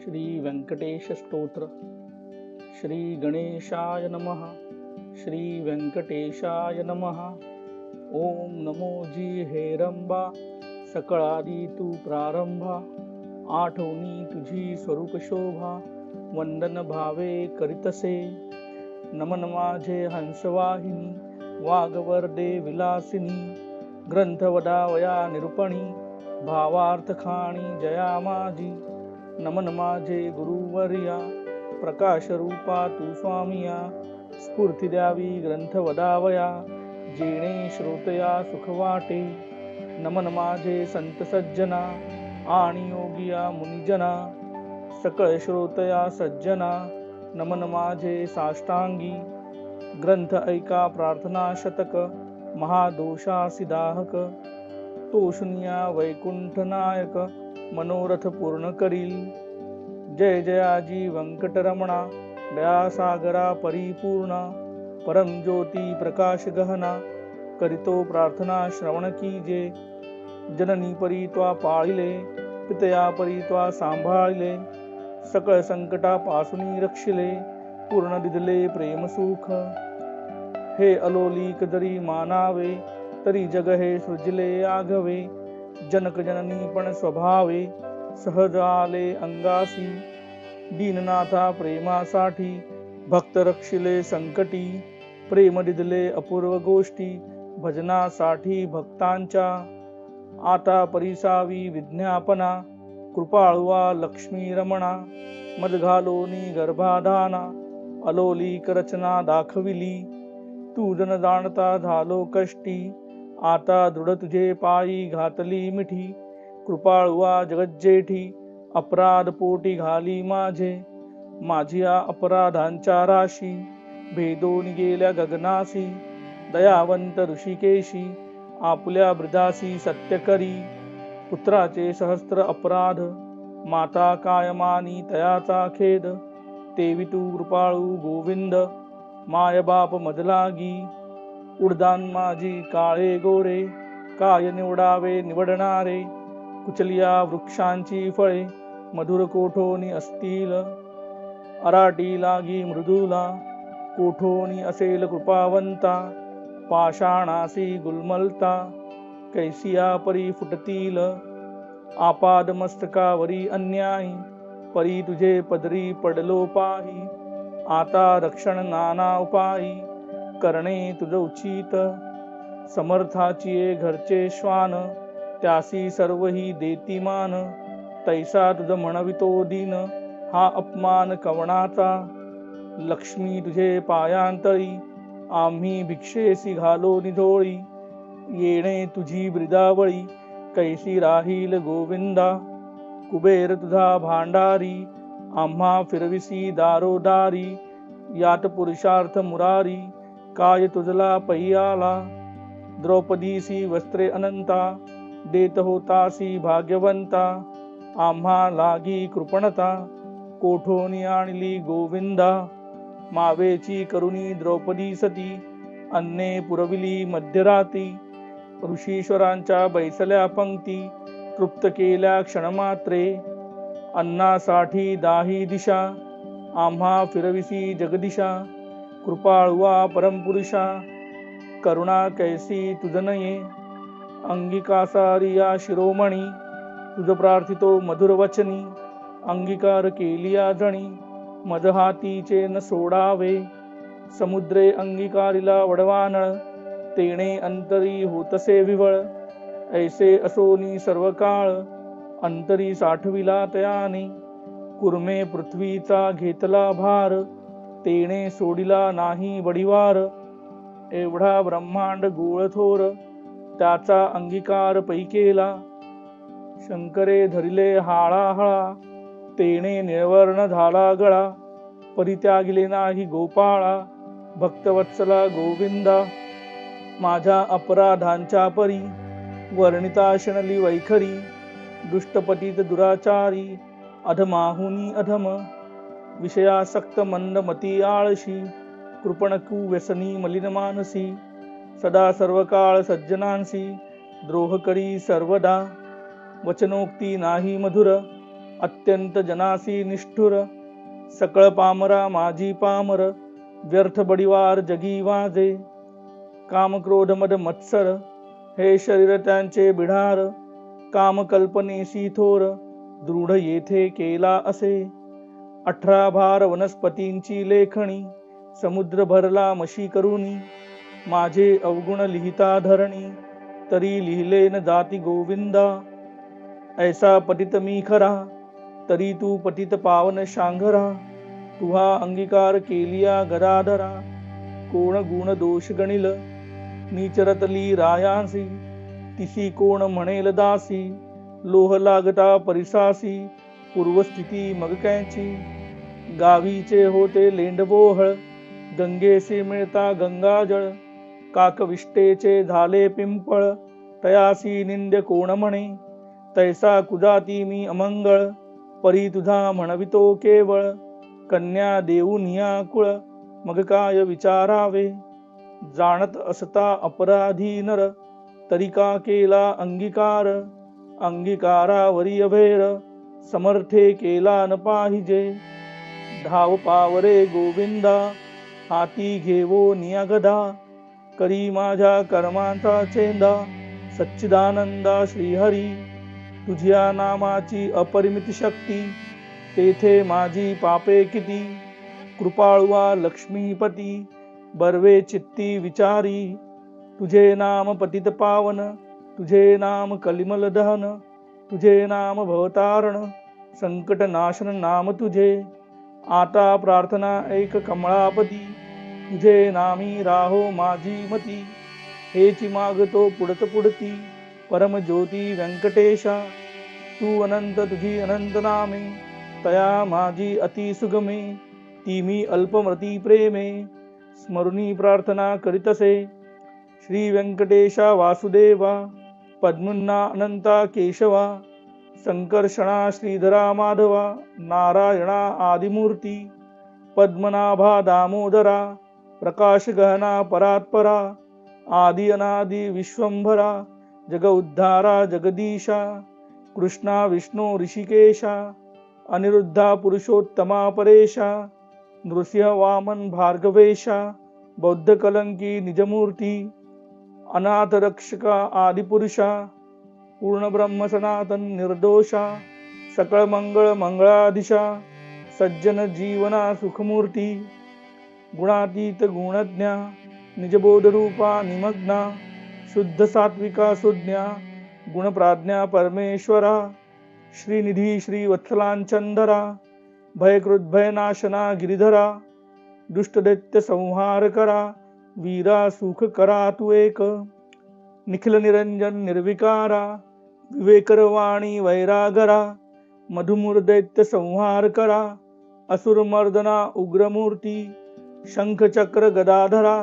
श्री व्यंकटेश स्तोत्र। श्री गणेशाय नमः। श्री व्यंकटेशाय नमः। ओम नमो जी हेरंबा, सकळादी तू प्रारंभा, आठवणी तुझी स्वरूप शोभा, वंदन भावे करीतसे। नमन माझे हंसवाहिनी, वागवर्दे विलासिनी, ग्रंथ वडावया निरूपणी, भावार्थ खाणी जया माझी। नमन माझे गुरुवर्या, प्रकाश रूपा तू स्वामिया, स्फूर्ती द्यावी ग्रंथ वदावया, जेणे श्रोतया सुख वाटे। नमन माझे संत सज्जना, आणि योगिया मुनिजना, सकळ श्रोतया सज्जना। नमन माझे साष्टांगी, ग्रंथ ऐका प्रार्थना शतक, महादोषासी दाहक। तो शून्या वैकुंठ नायक, मनोरथ पूर्ण करील। जय जयाजी व्यंकटरमणा, दयासागरा परिपूर्णा, परम ज्योती प्रकाश गहना, करीतो प्रार्थना श्रवण कीजे। जननी परी त्वा पाळिले, पितया परी त्वा सांभाळिले, सकळ संकटापासून रक्षिले, पूर्ण दिदले प्रेम सुख। हे अलोलिक जरी मानावे, तरी जग हे सृजिले आघवे। जनक जननी पण स्वभावे, सहज आले अंगासी। दीननाथा प्रेमासाठी, भक्त रक्षिले संकटी, प्रेम दिदले अपूर्व गोष्टी, भजनासाठी भक्तांच्या। आता परिसावी विज्ञापना, कृपाळुवा लक्ष्मी रमणा, मद घालोनी गर्भाधाना, अलोलिक रचना दाखविली। तू जन जाणता झालो कष्टी, आता दृढ तुझे पायी घातली मिठी। कृपाळुवा जगज्जेठी, अपराध पोटी घाली माझे। माझिया अपराधांच्या राशी, भेदोनी गेल्या गगनासी। दयावंत ऋषिकेशी, आपुल्या ब्रदासी सत्य करी। पुत्राचे सहस्त्र अपराध, माता कायमानी तयाचा खेद। तेवी तू कृपाळू गोविंद, माय बाप मजलागी। उडदान माझी काळे गोरे, काय निवडावे निवडणारे। कुचलिया वृक्षांची फळे, मधुर कोठोनी असतील। अराटी लागी मृदुला, कोठोनी असेल कृपावंता। पाषाणासी गुलमलता, कैसिया परी फुटतील। आपाद मस्तकावरी अन्यायी, परी तुझे पदरी पडलो पाही। आता रक्षण नाना उपायी, करणे तुझ उचित। समर्थाची घरचे श्वान, त्यासी सर्वही देती मान। तैसा तुझ म्हणवितो दीन, हा अपमान कवणाचा। लक्ष्मी तुझे पायांतळी, आम्ही भिक्षेसी घालो निधोळी। येणे तुझी ब्रिदावळी, कैसी राहील गोविंदा। कुबेर तुझा भांडारी, आम्हा फिरविसी दारोदारी। यात पुरुषार्थ मुरारी, काय तुझला पैयाला। द्रौपदीसी वस्त्रे अनंता, देत होतासी भाग्यवंता। आम्हा लागी कृपणता, कोठोनी आणली गोविंदा। मावेची करुणी द्रौपदी सती, अन्ने पुरविली मध्यराती। ऋषीश्वरांच्या बैसल्या पंक्ती, तृप्त केल्या क्षणमात्रे। अन्नासाठी दाही दिशा, आम्हा फिरविसी जगदिशा। कृपाळुवा परमपुरुषा, करुणा कैसी तुझनये। अंगिकासारिया शिरोमणी, तुझ प्रार्थितो मधुर वचनी। अंगीकार केलिया जणी, मदहातीचे न सोडावे। समुद्रे अंगीकारिला वडवानळ, तेणे अंतरी होतसे विवळ। ऐसे असोनी सर्व काळ, अंतरी साठविला तयाने। कुर्मे पृथ्वीचा घेतला भार, तेणे सोडिला नाही वडिवार। एवढा ब्रह्मांड गोळथोर, त्याचा अंगीकार पै केला। शंकरे धरिले हाळाहळा, तेणे निळवर्ण झाला गळा। परित्यागिले नाही गोपाळा, भक्तवत्सला गोविंदा। माझ्या अपराधांच्या परी, वर्णिता शणली वैखरी। दुष्टपटीत दुराचारी, अधमाहुनी अधम। विषयासक्त मंदमती आळशी, कृपणकू व्यसनी मलिन मानसी। सदा सर्वकाळ सज्जनांसी, द्रोह करी सर्वदा। वचनोक्ती नाही मधुर, अत्यंत जनासी निष्ठुर सकळ पामरा माझी पामर व्यर्थ बडिवार जगी वाजे काम क्रोध मद मत्सर हे शरीर त्यांचे बिढार काम कल्पनेशी थोर दृढ येथे केला असे 18 भार वनस्पतींची लेखणी समुद्र भरला मशी करुनी माझे अवगुण लिहिता धरणी तरी लिहिले न जाती गोविंदा ऐसा पतित मी खरा तरी तू पतित पावन शांघरा तुहा अंगीकार केलिया गदाधरा कोण गुण दोष गणिल नीचरतली रायांसी तिसी कोण म्हणेल दासी लोह लागता परिसासी पूर्वस्थिती मग कॅची गावीचे होते लेंडबोहळ गंगेसे मिळता गंगाजळ काकविष्टेचे झाले पिंपळ तयासी निंद्य कोण म्हणे तैसा कुजाती मी अमंगळ परी तुझा म्हणवितो केवळ कन्या देऊन या कुळ मग काय विचारावे जाणत असता अपराधी नर तरी का केला अंगीकार अंगीकारावरी अभेर समर्थे केला न पाहिजे धाव पावरे गोविंदा हाती घेवो नियागदा करी माझ्या कर्मांचा चेंदा सच्चिदानंदा श्रीहरी तुझ्या नामाची अपरिमित शक्ती तेथे माझी पापे किती कृपाळुआ लक्ष्मीपती बर्वे चित्ती विचारी तुझे नाम पतित पावन तुझे नाम कलिमल दहन तुझे नाम भवतारण संकट नाशन नाम तुझे आता प्रार्थना एक कमळापती तुझे नामी राहो माझी मती हेची मागतो पुढत पुढती परम ज्योती व्यंकटेशा तू अनंत तुझी अनंत नामे तया माझी अति सुगमे ती मी अल्पमती प्रेमे स्मरुनी प्रार्थना करीतसे श्री व्यंकटेशा वासुदेवा पद्मन्ना अनंता केशवा संकर्षणा श्रीधरा माधवा नारायणा आदिमूर्ती पद्मनाभा दामोदरा प्रकाश गहना परात्परा आदि अनादि विश्वंभरा जग उद्धारा जगदीशा कृष्णा विष्णु ऋषिकेशा अनिरुद्धा पुरुषोत्तमा परेशा नृसिंह वामन भार्गवेशा बौद्ध कलंकी निजमूर्ती अनाथ रक्षका आदिपुरुषा पूर्ण ब्रह्म सनातन निर्दोषा सकळ मंगळ मंगळाधीशा सज्जन जीवना सुखमूर्ती गुणातीत गुणज्ञा निजबोध रूपा निमग्ना शुद्ध सात्विका सुज्ञा गुणप्राज्ञा परमेश्वरा श्रीनिधी श्रीवत्सलांचंदरा भयकृद्भयनाशना गिरिधरा दुष्टदैत्य संहार करा वीरा सुख करा तू एक निखिल निरंजन निर्विकारा विवेकरवाणी वैरागरा मधुमूर दैत्य संहार करा असुर मर्दना उग्रमूर्ती शंख चक्र गदाधरा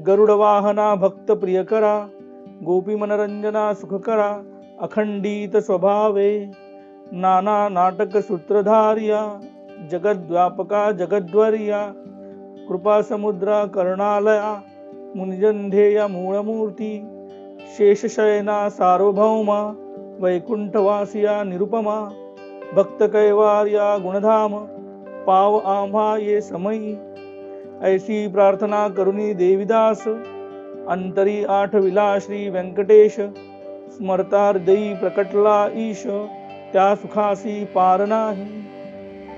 गरुड वाहना भक्त प्रियकरा गोपी मनरंजना सुखकरा अखंडित स्वभावे नाना नाटक सूत्रधार्या जगद्व्यापका जगद्वर्या कृपा समुद्रा कर्णालया मुनिजंधेया मूळमूर्ती शेषशयना सार्वभौमा वैकुंठवासिया निरुपमा भक्त कैवार्या गुणधाम पाव आम्हा ये समयी ऐसी प्रार्थना करुणी देविदास अंतरी आठविला श्री व्यंकटेश स्मरता हृदयी प्रकटला ईश त्या सुखासी पार नाही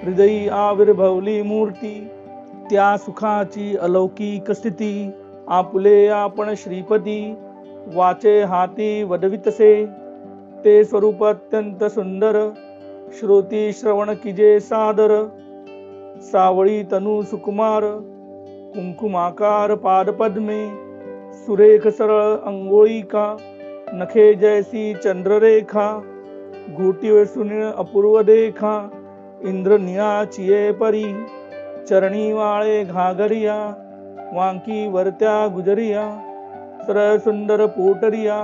हृदयी आविर्भवली मूर्ती त्या सुखाची अलौकिक स्थिती आपुले आपण श्रीपती वाचे हाती वदवितसे ते स्वरूप अत्यंत सुंदर श्रोती श्रवण किजे सादर सावळी तनु सुकुमार कुंकुमाकार पादपद्मे सुरेख सरळ अंगोळिका नखे जैसी चंद्ररेखा घोटीवर सुनीळ अपूर्व देखा इंद्रनियाचिये परी चरणी वाळे घागरिया वांकी वरत्या गुजरिया सरळ सुंदर पोटरिया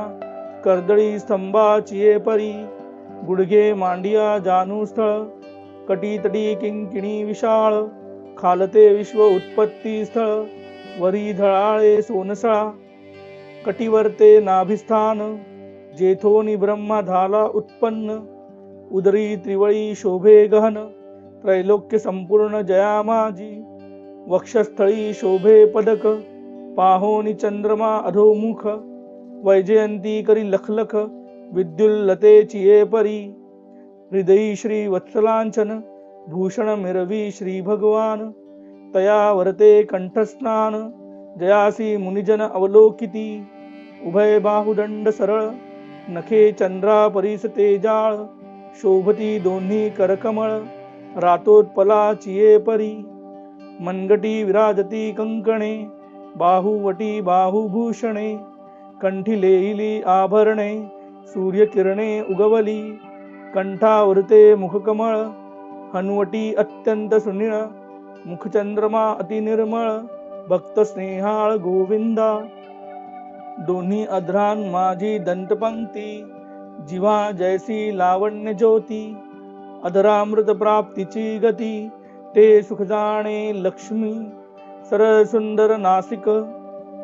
कर्दळी स्तंभाचिये परी गुडघे मांडिया जानूस्थळ कटीतटी किंकिणी विशाळ खालते विश्व उत्पत्ती स्थळ वरी धळाळे सोनसळा कटिवर्ते नाभिस्थान जेथोनी ब्रह्मा झाला उत्पन्न उदरी त्रिवळी शोभे गहन, त्रैलोक्य संपूर्ण जया माझी. वक्षस्थळी शोभे पदक, पाहोनी चंद्रमा अधोमुख. वैजयंती करी लखलख, विद्युल्लतेची ये परी. हृदयी श्री वत्सलांचन, भूषण मिरवी श्री भगवान. तया वरते कंठस्नान, जयासी मुनिजन अवलोकिती. उभय बाहुदंड सरळ, नखे चंद्रा परीस तेजाळ. शोभती दोन्ही करकमळ, रातोत्पलाची ये परी. मनगटी विराजती कंकणे, बाहुवटी बाहुभूषणे. कंठी लेहिली आभरणे, सूर्यकिरणे उगवली. कंठावरते मुखकमळ, हनुवटी अत्यंत सुनीळ. मुखचंद्रमा अति निर्मळ, भक्त स्नेहाळ गोविंदा. दोन्ही अध्रान माझी दंतपंक्ती, जीवा जैसी लावण्य ज्योती. अधरामृत प्राप्तीची गती, ते सुख जाणे लक्ष्मी. सरळ सुंदर नासिक,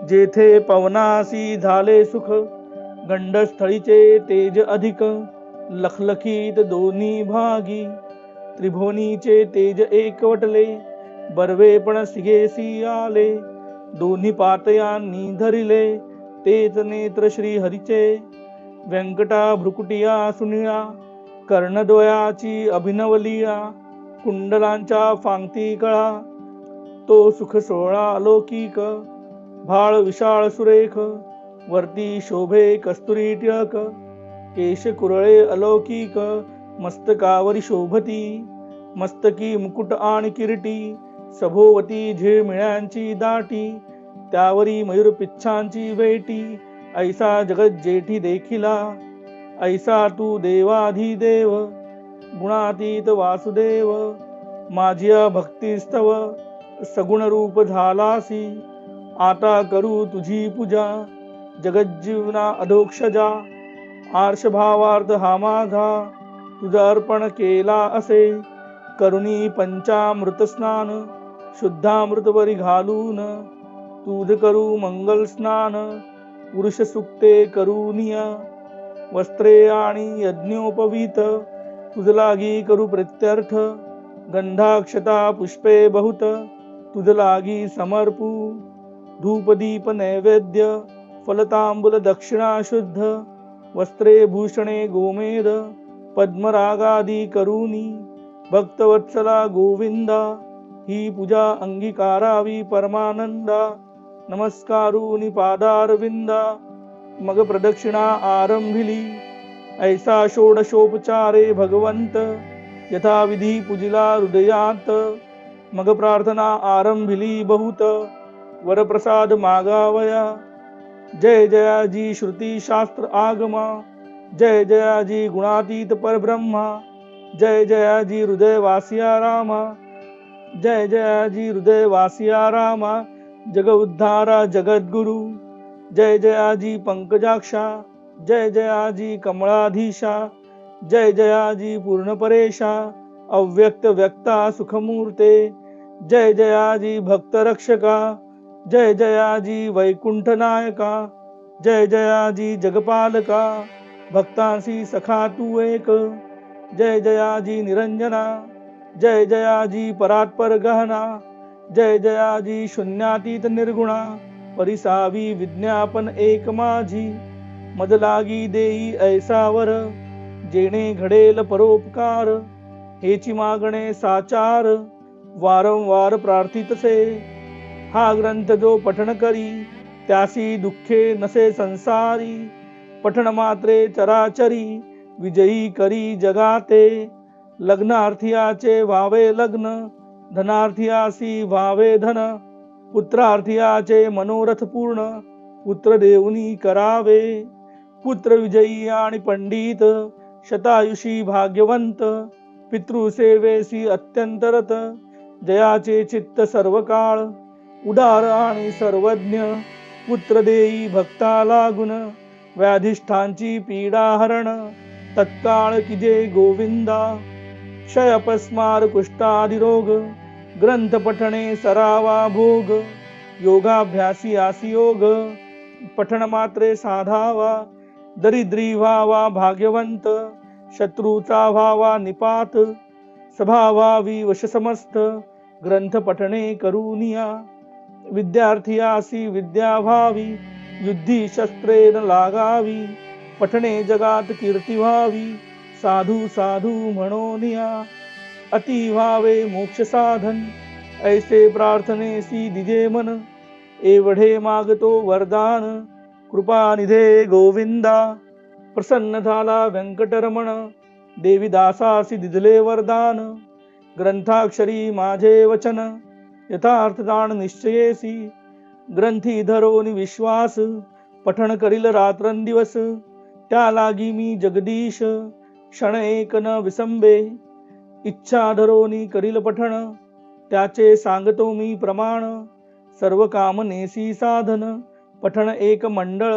जेथे पवनासी झाले सुख. गंडस्थळीचे तेज अधिक, लखलखीत दोन्ही भागी. त्रिभुवनीचे तेज एकवटले, बर्वे पण सिगेसी आले. दोन्ही पातयांनी धरिले, तेच नेत्र श्री हरीचे. व्यंकटा भ्रुकुटिया सुनिळा, कर्णद्वयाची अभिनवलिया. कुंडलांच्या फांगती कळा, तो सुख सोहळा अलौकिक. भाळ विशाळ सुरेख, वरती शोभे कस्तुरी टिळक. केश कुरळे अलौकिक, मस्तकावरी शोभती. मस्तकी मुकुट आणि किरीटी, सभोवती झिळमिळ्यांची दाटी. त्यावरी मयूर पिच्छांची वेटी, ऐसा जगत जेठी देखिला. ऐसा तू देवाधिदेव, गुणातीत वासुदेव. माझिया भक्तिस्तव, सगुण रूप झालासी. आता करू तुझी पूजा, जगज्जीवना अधोक्षजा. आर्षभावार्थ हा माझा, तुझा अर्पण केला असे. करुणी पंचामृत स्नान, शुद्धामृतवरी घालून. तुझ करू मंगल स्नान, पुरुष सुक्ते करूनिया. वस्त्रे आणि यज्ञोपवीत, तुझ लागी करू प्रत्यर्थ. गंधाक्षता पुष्पे बहुत, तुझ लागी समर्पू. धूपदीप नैवेद्य, फलतांबूल दक्षिणा शुद्ध. वस्त्रे भूषणे गोमेद, पद्मरागादी करूनी. भक्तवत्सला गोविंदा, ही पूजा अंगीकारावी परमानंदा. नमस्कारूनी पादारविंदा, मग प्रदक्षिणा आरंभिली. ऐसा षोडशोपचारे भगवंत, यथाविधी पूजिला हृदयात. मग प्रार्थना आरंभिली बहुत, वरप्रसाद मागावया. जय जयाजी श्रुती शास्त्र आगमा, जय जयाजी गुणातीत परब्रह्मा. जय जयाजी हृदय वासिया रामा, जय जयाजी हृदय वासिया रामा. जग उद्धारा जगद्गुरु, जय जयाजी पंकजाक्षा. जय जयाजी कमळाधीशा, जय जयाजी पूर्णपरेशा. अव्यक्त व्यक्ता सुखमूर्ते, जय जयाजी भक्तरक्षका. जय जयाजी वैकुंठ नायका, जय जयाजी जगपालका. भक्तांसी सखा तू एक, जय जयाजी निरंजना. जय जयाजी परात्पर गहना, जय जयाजी शून्यातीत निर्गुणा. परिसावी विज्ञापन एक माझी, मद लागी देई ऐसावर. जेणे घडेल परोपकार, हेची मागणे साचार. वारंवार प्रार्थितसे, हा ग्रंथ जो पठण करी. त्यासी दुःखे नसे संसारी. पठण मात्रे चराचरी, विजयी करी जगाते. लग्नार्थियाचे व्हावे लग्न, धनार्थियासी व्हावे धन. पुत्रार्थियाचे मनोरथ पूर्ण, पुत्र देऊनी करावे. पुत्र विजयी आणि पंडित, शतायुषी भाग्यवंत. पितृसेवेसी अत्यंतरत, जयाचे चित्त सर्व काळ. उदार आणि सर्वज्ञ, पुत्र देई भक्ता लागून. व्याधिष्ठांची पीडा हरण, तत्काळ किजे गोविंदा. क्षय अपस्मार कुष्ठादि रोग, ग्रंथ पठणे सरावा भोग. योगाभ्यासी आसी योग, पठण मात्रे साधावा. दरिद्री व्हावा भाग्यवंत, शत्रूचा व्हावा निपात, स्वभावावी वश समस्त, ग्रंथ पठणे करुनिया. विद्यार्थी विद्या व्हावी, युद्धी शस्त्रे न लागावी, पठणे जगात कीर्ती व्हावी, साधू साधू म्हणोनिया. अति व्हावे मोक्ष साधन, ऐसे प्रार्थनेसी दिजे मन, एवढे मागतो वरदान, कृपानिधे गोविंदा. प्रसन्न झाला व्यंकटरमण, देवीदासासी दिदले वरदान. ग्रंथाक्षरी माझे वचन, यथार्थ जाण निश्चयेसी. ग्रंथी धरोनी विश्वास, पठण करील रात्रंदिवस. त्या लागी मी जगदीश, क्षण एक न विसंबे. इच्छा धरोनी करील पठण, त्याचे सांगतो मी प्रमाण. सर्व कामनेसी साधन, पठण एक मंडळ.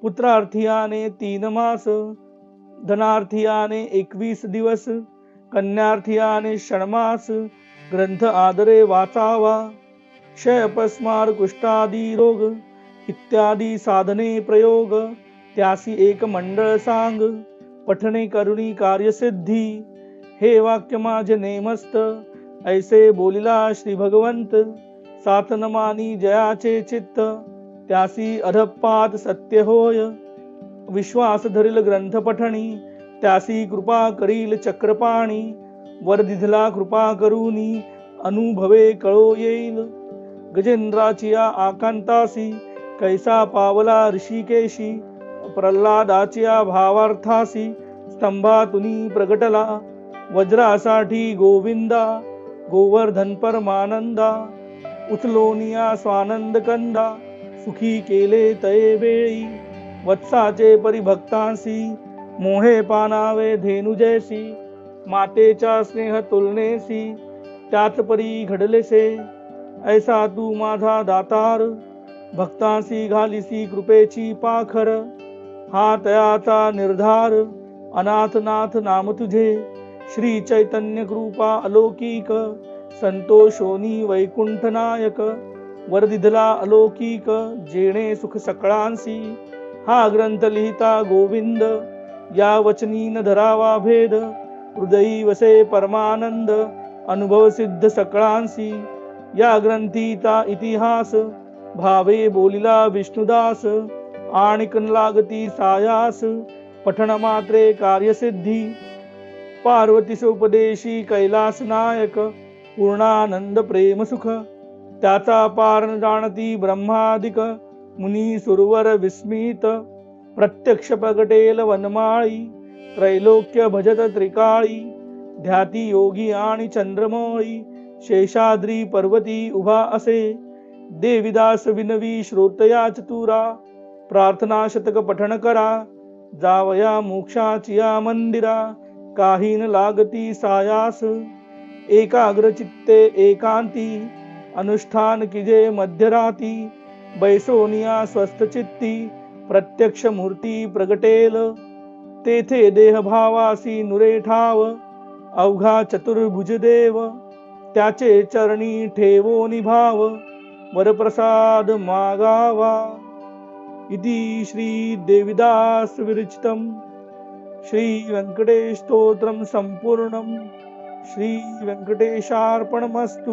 पुत्रार्थियाने 3 मास, धनार्थियाने 21 दिवस, कन्यार्थियाने षण्मास. ग्रंथ आदरे वाचावा, क्षय अपस्मार कुष्ठादी रोग, इत्यादी साधने प्रयोग. त्यासी एक मंडळ सांग, पठणे करुणी कार्यसिद्धी. हे वाक्य माझे नेमस्त, ऐसे बोलिला श्री भगवंत. साथ न मानी जयाचे चित्त, त्यासी अधपात सत्य होय. विश्वास धरील ग्रंथ पठणी, त्यासी कृपा करील चक्रपाणी. वर दिधला कृपा करुनी, अनुभवे कळो येईल. गजेंद्राची या आकांतासी, कैसा पावला ऋषिकेशी. प्रल्हादाच्या भावार्थासी, स्तंभातुनी प्रगटला. वज्रासाठी गोविंदा, गोवर्धन परमानंदा. उचलोनिया स्वानंद कंदा, सुखी केले तये वेळी. वत्साचे परिभक्तांसी, मोहे पानावे धेनुजैसी. मातेच्या स्नेह तुलनेसी, त्याच परी घडलेसे. ऐसा तू माझा दातार, भक्तांसी घालिसी कृपेची पाखर. हा तयाचा निर्धार, अनाथनाथ नाम तुझे. श्री चैतन्य कृपा अलौकिक, संतोषोनी वैकुंठ नायक. वरदिधला अलौकिक, जेणे सुख सकळांसी. हा ग्रंथ लिहिता गोविंद, या वचनी न धरावा भेद. हृदयी वसे परमानंद, अनुभव सिद्ध सकळांसी. या ग्रंथीचा इतिहास, भावे बोलिला विष्णुदास. आणिक न लागती सायास, पठण मात्रे कार्यसिद्धी. पार्वतीस उपदेशी कैलास नायक, पूर्णानंद प्रेम सुख. त्याचा पार न जाणती ब्रह्मादिक, मुनी सुरवर विस्मित. प्रत्यक्ष प्रगटेल वनमाळी, त्रैलोक्य भजत त्रिकाळी. ध्याती योगी आणि चंद्रमौळी, शेषाद्री पर्वती उभा असे. देवीदास विनवी श्रोतया चतुरा, प्रार्थना शतक पठण करा. जावया मोक्षाची या मंदिरा, काही न लागती सायास. एकाग्र चित्ते एकांती, अनुष्ठान किजे मध्यराती. बैसोनिया स्वस्थ चित्ती, प्रत्यक्ष मूर्ती प्रगटेल. तेथे देहभावासी नुरे ठाव, अवघा चतुर्भुज देव. त्याचे चरणी ठेवो निभाव, वरप्रसाद मागावा. इति श्री देविदास विरचितम श्री वेंकटेश स्तोत्रम संपूर्णम. श्री वेंकटेशार्पणमस्तु.